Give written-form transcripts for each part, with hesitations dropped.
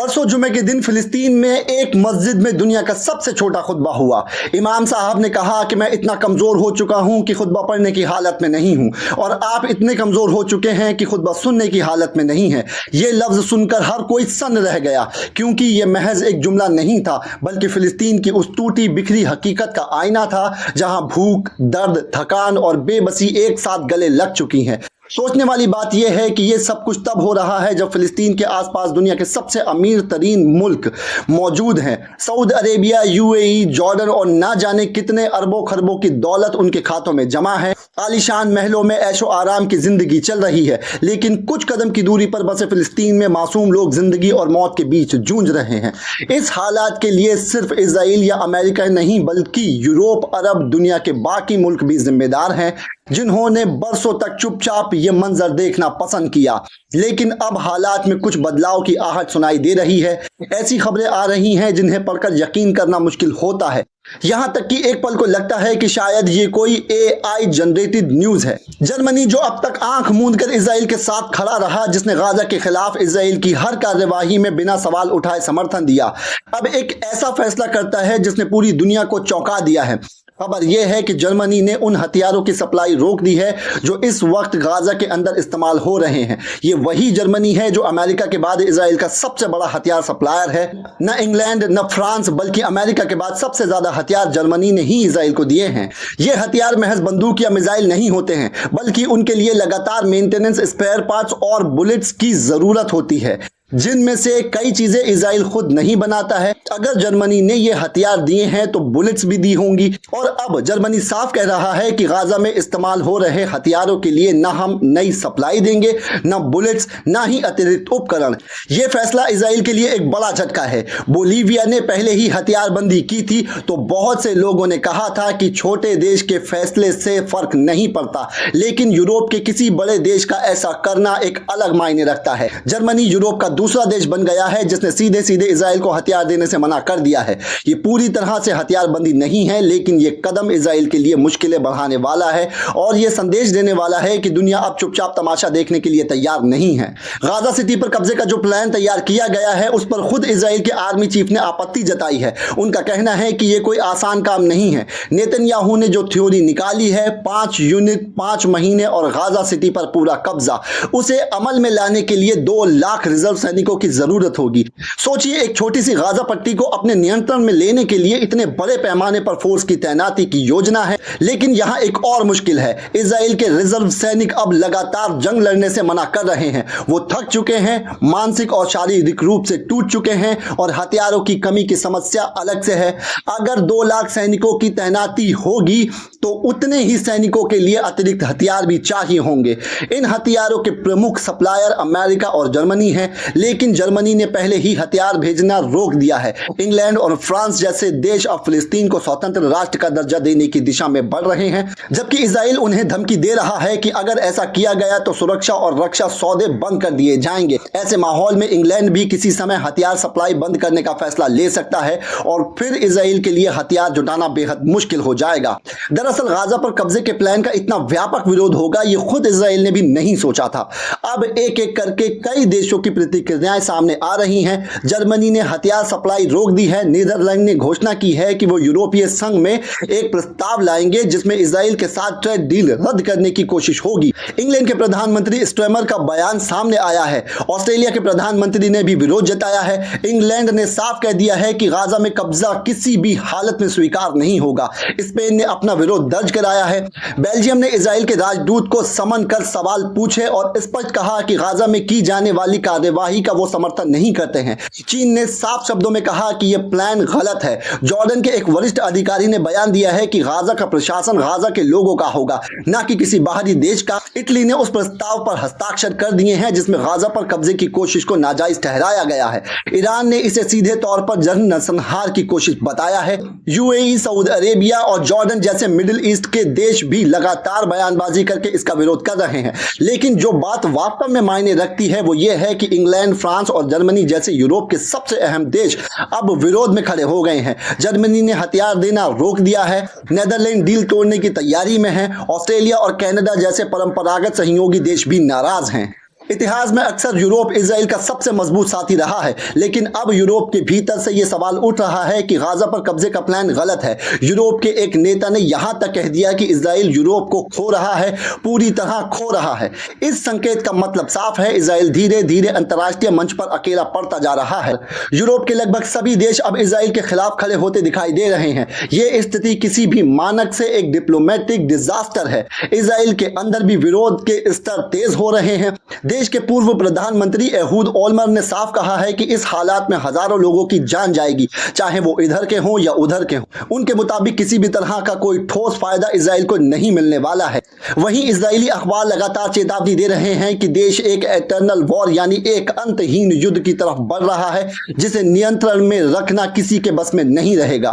परसों जुमे के दिन फिलिस्तीन में एक मस्जिद में दुनिया का सबसे छोटा खुतबा हुआ। इमाम साहब ने कहा कि मैं इतना कमज़ोर हो चुका हूं कि खुतबा पढ़ने की हालत में नहीं हूं, और आप इतने कमज़ोर हो चुके हैं कि खुतबा सुनने की हालत में नहीं है। ये लफ्ज़ सुनकर हर कोई सन्न रह गया, क्योंकि ये महज एक जुमला नहीं था, बल्कि फिलिस्तीन की उस टूटी बिखरी हकीकत का आईना था, जहां भूख, दर्द, थकान और बेबसी एक साथ गले लग चुकी हैं। सोचने वाली बात यह है कि यह सब कुछ तब हो रहा है जब फिलिस्तीन के आसपास दुनिया के सबसे अमीर तरीन मुल्क मौजूद हैं। सऊदी अरेबिया, यूएई, जॉर्डन और ना जाने कितने अरबों खरबों की दौलत उनके खातों में जमा है। आलीशान महलों में ऐशो आराम की जिंदगी चल रही है, लेकिन कुछ कदम की दूरी पर बसे फिलिस्तीन में मासूम लोग जिंदगी और मौत के बीच जूझ रहे हैं। इस हालात के लिए सिर्फ इजराइल या अमेरिका नहीं, बल्कि यूरोप, अरब, दुनिया के बाकी मुल्क भी जिम्मेदार हैं, जिन्होंने बरसों तक चुपचाप ये मंजर देखना पसंद किया। लेकिन अब हालात में कुछ बदलाव की आहट सुनाई दे रही है। ऐसी खबरें आ रही हैं जिन्हें पढ़कर यकीन करना मुश्किल होता है। यहां तक कि एक पल को लगता है कि शायद ये कोई AI जनरेटेड न्यूज है। जर्मनी, जो अब तक आंख मूंद कर इजराइल के साथ खड़ा रहा, जिसने गाजा के खिलाफ इजराइल की हर कार्यवाही में बिना सवाल उठाए समर्थन दिया, अब एक ऐसा फैसला करता है जिसने पूरी दुनिया को चौंका दिया है। खबर यह है कि जर्मनी ने उन हथियारों की सप्लाई रोक दी है जो इस वक्त गाजा के अंदर इस्तेमाल हो रहे हैं। ये वही जर्मनी है जो अमेरिका के बाद इजराइल का सबसे बड़ा हथियार सप्लायर है। न इंग्लैंड, न फ्रांस, बल्कि अमेरिका के बाद सबसे ज्यादा हथियार जर्मनी ने ही इजराइल को दिए हैं। ये हथियार महज बंदूक या मिसाइल नहीं होते हैं, बल्कि उनके लिए लगातार मेंटेनेंस, स्पेयर पार्ट्स और बुलेट्स की जरूरत होती है, जिनमें से कई चीजें इजराइल खुद नहीं बनाता है। अगर जर्मनी ने ये हथियार दिए हैं तो बुलेट्स भी दी होंगी। और अब जर्मनी साफ कह रहा है कि गाजा में इस्तेमाल हो रहे हथियारों के लिए न हम नई सप्लाई देंगे, न बुलेट्स, न ही अतिरिक्त उपकरण। यह फैसला इजराइल के लिए एक बड़ा झटका है। बोलीविया ने पहले ही हथियारबंदी की थी, तो बहुत से लोगों ने कहा था कि छोटे देश के फैसले से फर्क नहीं पड़ता, लेकिन यूरोप के किसी बड़े देश का ऐसा करना एक अलग मायने रखता है। जर्मनी यूरोप का दूसरा देश बन गया है जिसने सीधे सीधे इजराइल को हथियार देने से मना कर दिया है। ये पूरी तरह से हथियारबंदी नहीं है, लेकिन ये कदम इजराइल के लिए मुश्किलें बढ़ाने वाला है, और ये संदेश देने वाला है कि दुनिया अब चुपचाप तमाशा देखने के लिए तैयार नहीं है। गाजा सिटी पर कब्जे का जो प्लान तैयार किया गया है, उस पर खुद इजराइल के आर्मी चीफ ने आपत्ति जताई है। उनका कहना है कि यह कोई आसान काम नहीं है। नेतन्याहू ने जो थ्योरी निकाली है, 5 यूनिट, 5 महीने और गाजा सिटी पर पूरा कब्जा, उसे अमल में लाने के लिए 2 लाख रिजर्व सैनिकों की जरूरत होगी। सोचिए, एक छोटी सी गाजा पट्टी को अपने नियंत्रण में लेने के लिए इतने बड़े पैमाने पर फोर्स की तैनाती की योजना है। लेकिन यहां एक और मुश्किल है। इजराइल के रिजर्व सैनिक अब लगातार जंग लड़ने से मना कर रहे हैं। वो थक चुके हैं, मानसिक और शारीरिक रूप से टूट चुके हैं, और हथियारों की कमी की समस्या अलग से है। अगर 2 लाख सैनिकों की तैनाती होगी तो उतने ही सैनिकों के लिए अतिरिक्त हथियार भी चाहिए होंगे। इन हथियारों के प्रमुख सप्लायर अमेरिका और जर्मनी हैं, लेकिन जर्मनी ने पहले ही हथियार भेजना रोक दिया है। इंग्लैंड और फ्रांस जैसे देश अब फिलिस्तीन को स्वतंत्र राष्ट्र का दर्जा देने की दिशा में बढ़ रहे हैं, जबकि इजराइल उन्हें धमकी दे रहा है कि अगर ऐसा किया गया तो सुरक्षा और रक्षा सौदे बंद कर दिए जाएंगे। ऐसे माहौल में इंग्लैंड भी किसी समय हथियार सप्लाई बंद करने का फैसला ले सकता है, और फिर इजराइल के लिए हथियार जुटाना बेहद मुश्किल हो जाएगा। दरअसल गाजा पर कब्जे के प्लान का इतना व्यापक विरोध होगा, ये खुद इजराइल ने भी नहीं सोचा था। अब एक एक करके कई देशों की प्रतिक्रियाएं सामने आ रही हैं। जर्मनी ने हथियार सप्लाई रोक दी है। नीदरलैंड ने घोषणा की है कि वो यूरोपीय संघ में एक प्रस्ताव लाएंगे जिसमें इजराइल के साथ ट्रेड डील रद्द करने की कोशिश होगी। इंग्लैंड के प्रधानमंत्री स्टर्मर का बयान सामने आया है। ऑस्ट्रेलिया के प्रधानमंत्री ने भी विरोध जताया है। इंग्लैंड ने साफ कह दिया है कि गाजा में कब्जा किसी भी हालत में स्वीकार नहीं होगा। स्पेन ने अपना विरोध दर्ज कराया है। बेल्जियम ने इजराइल के राजदूत को समन कर सवाल पूछे और स्पष्ट कहा कि गाजा में की जाने वाली कार्यवाही का वो समर्थन नहीं करते हैं। चीन ने साफ शब्दों में कहा कि यह प्लान गलत है। जॉर्डन के एक वरिष्ठ अधिकारी ने बयान दिया है कि गाजा का प्रशासन गाजा के लोगों का होगा, न कि किसी बाहरी देश का। इटली ने उस प्रस्ताव पर हस्ताक्षर कर दिए हैं जिसमें गाजा पर कब्जे की कोशिश को नाजायज ठहराया गया है। ईरान ने इसे सीधे तौर पर जन नरसंहार की कोशिश बताया है। यूएई, सऊदी अरेबिया और जॉर्डन जैसे मिडिल ईस्ट के देश भी लगातार बयानबाजी करके इसका विरोध कर रहे हैं। लेकिन जो बात वास्तव में मायने रखती है वो ये है कि इंग्लैंड, फ्रांस और जर्मनी जैसे यूरोप के सबसे अहम देश अब विरोध में खड़े हो गए हैं। जर्मनी ने हथियार देना रोक दिया है। नेदरलैंड डील तोड़ने की तैयारी में है। ऑस्ट्रेलिया और कनाडा जैसे परंपरागत सहयोगी देश भी नाराज हैं। इतिहास में अक्सर यूरोप इजराइल का सबसे मजबूत साथी रहा है, लेकिन अब यूरोप के भीतर से यह सवाल उठ रहा है कि गाजा पर कब्जे का प्लान गलत है। यूरोप के एक नेता ने यहां तक कह दिया कि इजराइल यूरोप को खो रहा है, पूरी तरह खो रहा है। इस संकेत का मतलब साफ है, इजराइल धीरे धीरे अंतर्राष्ट्रीय मंच पर अकेला पड़ता जा रहा है। यूरोप के लगभग सभी देश अब इजराइल के खिलाफ खड़े होते दिखाई दे रहे हैं। यह स्थिति किसी भी मानक से एक डिप्लोमेटिक डिजास्टर है। इजराइल के अंदर भी विरोध के स्तर तेज हो रहे हैं। देश के पूर्व प्रधानमंत्री एहूद ओलमर ने साफ कहा है कि इस हालात में हजारों लोगों की जान जाएगी, चाहे वो इधर के हों या उधर के हों। उनके मुताबिक किसी भी तरह का कोई ठोस फायदा इजराइल को नहीं मिलने वाला है। वहीं इजरायली अखबार लगातार चेतावनी दे रहे हैं कि देश एक एटर्नल वॉर यानी एक अंतहीन युद्ध की तरफ बढ़ रहा है, जिसे नियंत्रण में रखना किसी के बस में नहीं रहेगा।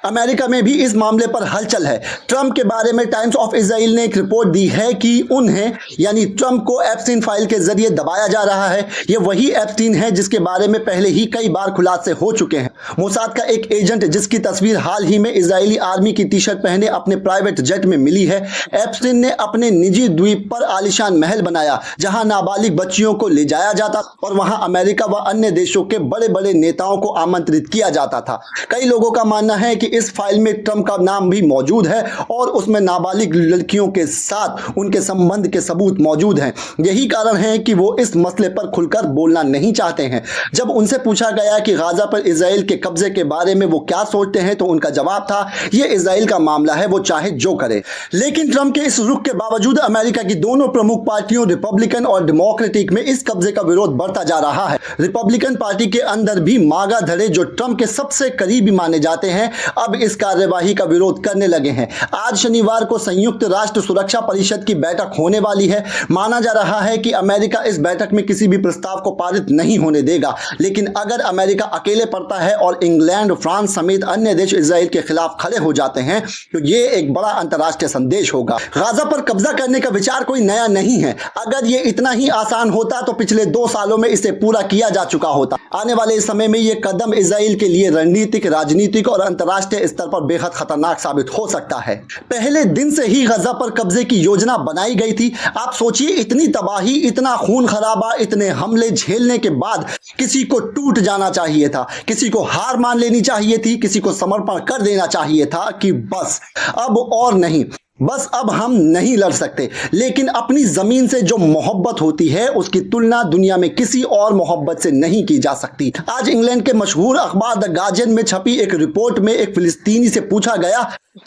अमेरिका में भी इस मामले पर हलचल है। ट्रंप के बारे में टाइम्स ऑफ इजराइल ने एक रिपोर्ट दी है कि उन्हें यानी ट्रंप को एप्स्टीन फाइल के जरिए दबाया जा रहा है। यह वही एप्स्टीन है जिसके बारे में पहले ही कई बार खुलासे हो चुके हैं। मोसाद का एक एजेंट, जिसकी तस्वीर हाल ही में इजरायली आर्मी की टी शर्ट पहने अपने प्राइवेट जेट में मिली है, एप्स्टीन ने अपने निजी द्वीप पर आलीशान महल बनाया जहां नाबालिग बच्चियों को ले जाया जाता और वहां अमेरिका व अन्य देशों के बड़े बड़े नेताओं को आमंत्रित किया जाता था। कई लोगों का मानना है कि इस फाइल में ट्रंप का नाम भी मौजूद है और उसमें नाबालिग लड़कियों के साथ उनके संबंध के सबूत मौजूद हैं। यही कारण है कि वो इस मसले पर खुलकर बोलना नहीं चाहते हैं। जब उनसे पूछा गया कि गाजा पर इजराइल के कब्जे के बारे में वो क्या सोचते हैं, तो उनका जवाब था, यह इजराइल का मामला है, वो चाहे जो करे। लेकिन ट्रंप के इस रुख के बावजूद अमेरिका की दोनों प्रमुख पार्टियों रिपब्लिकन और डेमोक्रेटिक में इस कब्जे का विरोध बढ़ता जा रहा है। रिपब्लिकन पार्टी के अंदर भी मागा धड़े, जो ट्रंप के सबसे करीबी माने जाते हैं, अब इस कार्यवाही का विरोध करने लगे हैं। आज शनिवार को संयुक्त राष्ट्र सुरक्षा परिषद की बैठक होने वाली है। माना जा रहा है कि अमेरिका इस बैठक में किसी भी प्रस्ताव को पारित नहीं होने देगा, लेकिन अगर अमेरिका अकेले पड़ता है और इंग्लैंड, फ्रांस समेत अन्य देश इजराइल के खिलाफ खड़े हो जाते हैं, तो ये एक बड़ा अंतर्राष्ट्रीय संदेश होगा। गाजा पर कब्जा करने का विचार कोई नया नहीं है। अगर ये इतना ही आसान होता तो पिछले 2 सालों में इसे पूरा किया जा चुका होता। आने वाले समय में ये कदम इजराइल के लिए रणनीतिक, राजनीतिक और अंतर्राष्ट्रीय स्तर पर बेहद खतरनाक साबित हो सकता है। पहले दिन से ही गाजा पर कब्जे की योजना बनाई गई थी। आप सोचिए, इतनी तबाही, इतना खून खराबा, इतने हमले झेलने के बाद किसी को टूट जाना चाहिए था, किसी को हार मान लेनी चाहिए थी, किसी को समर्पण कर देना चाहिए था कि बस अब और नहीं, बस अब हम नहीं लड़ सकते। लेकिन अपनी जमीन से जो मोहब्बत होती है, उसकी तुलना दुनिया में किसी और मोहब्बत से नहीं की जा सकती। आज इंग्लैंड के मशहूर अखबार द गार्जियन में छपी एक रिपोर्ट में एक फिलिस्तीनी से पूछा गया,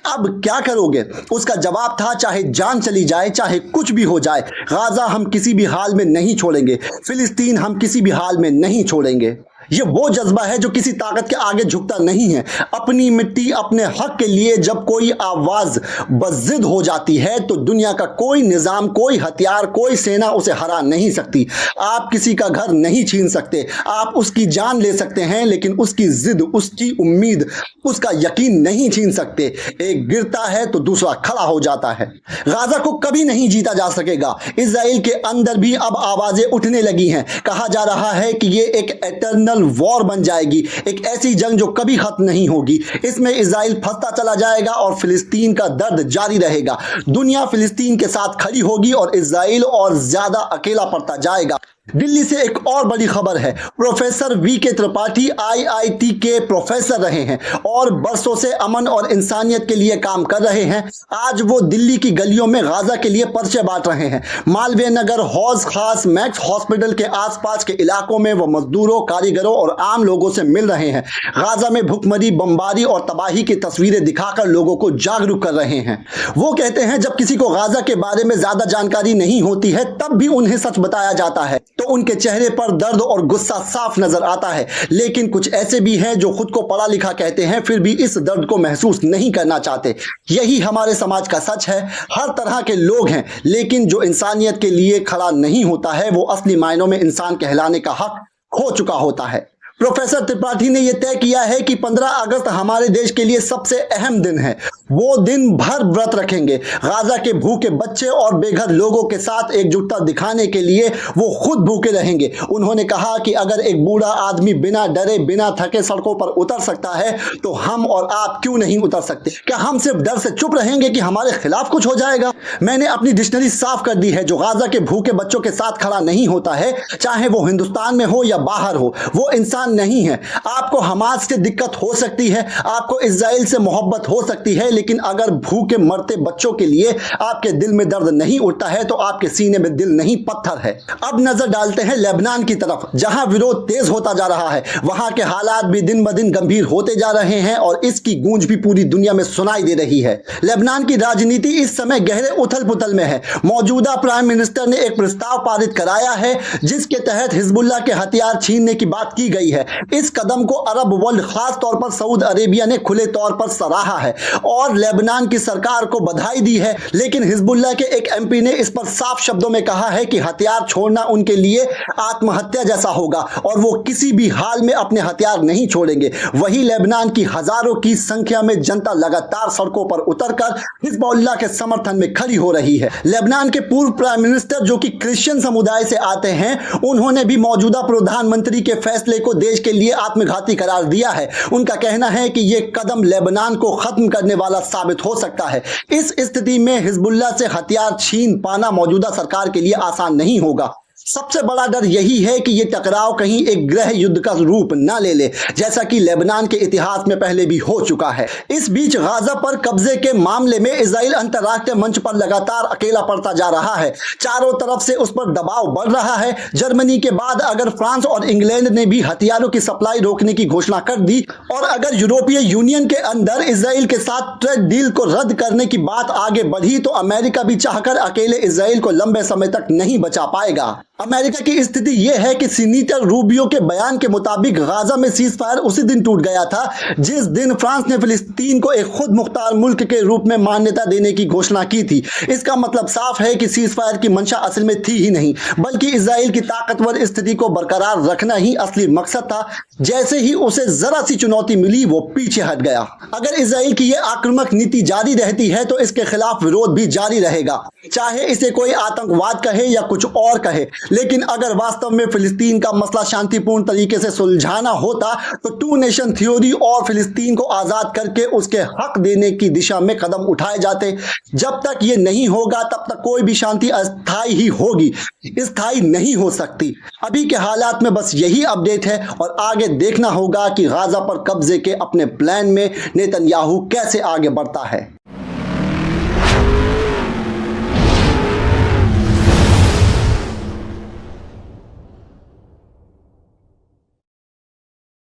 अब क्या करोगे? उसका जवाब था, चाहे जान चली जाए, चाहे कुछ भी हो जाए, गाजा हम किसी भी हाल में नहीं छोड़ेंगे, फिलिस्तीन हम किसी भी हाल में नहीं छोड़ेंगे। ये वो जज्बा है जो किसी ताकत के आगे झुकता नहीं है। अपनी मिट्टी, अपने हक के लिए जब कोई आवाज बज़िद हो जाती है, तो दुनिया का कोई निजाम, कोई हथियार, कोई सेना उसे हरा नहीं सकती। आप किसी का घर नहीं छीन सकते, आप उसकी जान ले सकते हैं, लेकिन उसकी जिद, उसकी उम्मीद, उसका यकीन नहीं छीन सकते। एक गिरता है तो दूसरा खड़ा हो जाता है। गाजा को कभी नहीं जीता जा सकेगा। इजराइल के अंदर भी अब आवाजें उठने लगी हैं। कहा जा रहा है कि ये एक एटर्नल वॉर बन जाएगी, एक ऐसी जंग जो कभी खत्म नहीं होगी। इसमें इजराइल फंसता चला जाएगा और फिलिस्तीन का दर्द जारी रहेगा। दुनिया फिलिस्तीन के साथ खड़ी होगी और इजराइल और ज्यादा अकेला पड़ता जाएगा। दिल्ली से एक और बड़ी खबर है। Professor V K. त्रिपाठी आईआईटी के प्रोफेसर रहे हैं और बरसों से अमन और इंसानियत के लिए काम कर रहे हैं। आज वो दिल्ली की गलियों में गाजा के लिए पर्चे बांट रहे हैं। मालवीय नगर, हौज खास, मैक्स हॉस्पिटल के आसपास के इलाकों में वो मजदूरों, कारीगरों और आम लोगों से मिल रहे हैं। गाजा में भुखमरी, बमबारी और तबाही की तस्वीरें दिखाकर लोगों को जागरूक कर रहे हैं। वो कहते हैं, जब किसी को गाजा के बारे में ज्यादा जानकारी नहीं होती है, तब भी उन्हें सच बताया जाता है तो उनके चेहरे पर दर्द और गुस्सा साफ नजर आता है। लेकिन कुछ ऐसे भी हैं जो खुद को पढ़ा लिखा कहते हैं, फिर भी इस दर्द को महसूस नहीं करना चाहते। यही हमारे समाज का सच है। हर तरह के लोग हैं, लेकिन जो इंसानियत के लिए खड़ा नहीं होता है, वो असली मायनों में इंसान कहलाने का हक खो चुका होता है। प्रोफेसर त्रिपाठी ने यह तय किया है कि 15 अगस्त हमारे देश के लिए सबसे अहम दिन है। वो दिन भर व्रत रखेंगे। गाजा के भूखे बच्चे और बेघर लोगों के साथ एकजुटता दिखाने के लिए वो खुद भूखे रहेंगे। उन्होंने कहा कि अगर एक बूढ़ा आदमी बिना डरे बिना थके सड़कों पर उतर सकता है तो हम और आप क्यों नहीं उतर सकते? क्या हम सिर्फ डर से चुप रहेंगे कि हमारे खिलाफ कुछ हो जाएगा? मैंने अपनी डिक्शनरी साफ कर दी है। जो गाजा के भूखे बच्चों के साथ खड़ा नहीं होता है, चाहे वो हिंदुस्तान में हो या बाहर हो, वो इंसान नहीं है। आपको हमास से दिक्कत हो सकती है, आपको इजराइल से मोहब्बत हो सकती है, लेकिन अगर भूखे मरते बच्चों के लिए आपके दिल में दर्द नहीं उठता है तो आपके सीने में दिल नहीं पत्थर है। अब नजर डालते हैं लेबनान की तरफ, जहां विरोध तेज होता जा रहा है। वहां के हालात भी दिन ब दिन गंभीर होते जा रहे हैं और इसकी गूंज भी पूरी दुनिया में सुनाई दे रही है। लेबनान की राजनीति इस समय गहरे उथल पुथल में है। मौजूदा प्राइम मिनिस्टर ने एक प्रस्ताव पारित कराया है जिसके तहत हिजबुल्लाह के हथियार छीनने की बात की गई है। इस कदम को अरब वर्ल्ड, खास तौर पर सऊद अरेबिया ने खुले तौर पर सराहा है और लेबनान की सरकार को बधाई दी है। लेकिन हिजबुल्लाह के एक एमपी ने इस पर साफ शब्दों में कहा है कि हथियार छोड़ना उनके लिए आत्महत्या जैसा होगा और वो किसी भी हाल में अपने हथियार नहीं छोड़ेंगे। वही लेबनान की हजारों की संख्या में जनता लगातार सड़कों पर उतरकर हिजबुल्लाह के समर्थन में खड़ी हो रही है। लेबनान के पूर्व प्राइम मिनिस्टर, जो कि क्रिश्चियन समुदाय से आते हैं, उन्होंने भी मौजूदा प्रधानमंत्री के फैसले को देश के लिए आत्मघाती करार दिया है। उनका कहना है कि यह कदम लेबनान को खत्म करने वाला साबित हो सकता है। इस स्थिति में हिजबुल्लाह से हथियार छीन पाना मौजूदा सरकार के लिए आसान नहीं होगा। सबसे बड़ा डर यही है कि यह टकराव कहीं एक गृह युद्ध का रूप न ले ले, जैसा कि लेबनान के इतिहास में पहले भी हो चुका है। इस बीच गाजा पर कब्जे के मामले में इजराइल अंतर्राष्ट्रीय मंच पर लगातार अकेला पड़ता जा रहा है। चारों तरफ से उस पर दबाव बढ़ रहा है। जर्मनी के बाद अगर फ्रांस और इंग्लैंड ने भी हथियारों की सप्लाई रोकने की घोषणा कर दी और अगर यूरोपीय यूनियन के अंदर इजराइल के साथ ट्रेड डील को रद्द करने की बात आगे बढ़ी तो अमेरिका भी चाहकर अकेले इजराइल को लंबे समय तक नहीं बचा पाएगा। अमेरिका की स्थिति यह है कि सीनेटर रूबियो के बयान के मुताबिक गाजा में सीज फायर उसी दिन टूट गया था जिस दिन फ्रांस ने फिलिस्तीन को एक खुद मुख्तार मुल्क के रूप में मान्यता देने की घोषणा की थी। इसका मतलब साफ है कि सीज फायर की मंशा असल में थी ही नहीं, बल्कि इजराइल की ताकतवर स्थिति को बरकरार रखना ही असली मकसद था। जैसे ही उसे जरा सी चुनौती मिली वो पीछे हट गया। अगर इजराइल की यह आक्रामक नीति जारी रहती है तो इसके खिलाफ विरोध भी जारी रहेगा, चाहे इसे कोई आतंकवाद कहे या कुछ और कहे। लेकिन अगर वास्तव में फिलिस्तीन का मसला शांतिपूर्ण तरीके से सुलझाना होता तो टू नेशन थ्योरी और फिलिस्तीन को आजाद करके उसके हक देने की दिशा में कदम उठाए जाते। जब तक ये नहीं होगा तब तक कोई भी शांति अस्थायी ही होगी, स्थायी नहीं हो सकती। अभी के हालात में बस यही अपडेट है और आगे देखना होगा कि गाजा पर कब्जे के अपने प्लान में नेतन्याहू कैसे आगे बढ़ता है।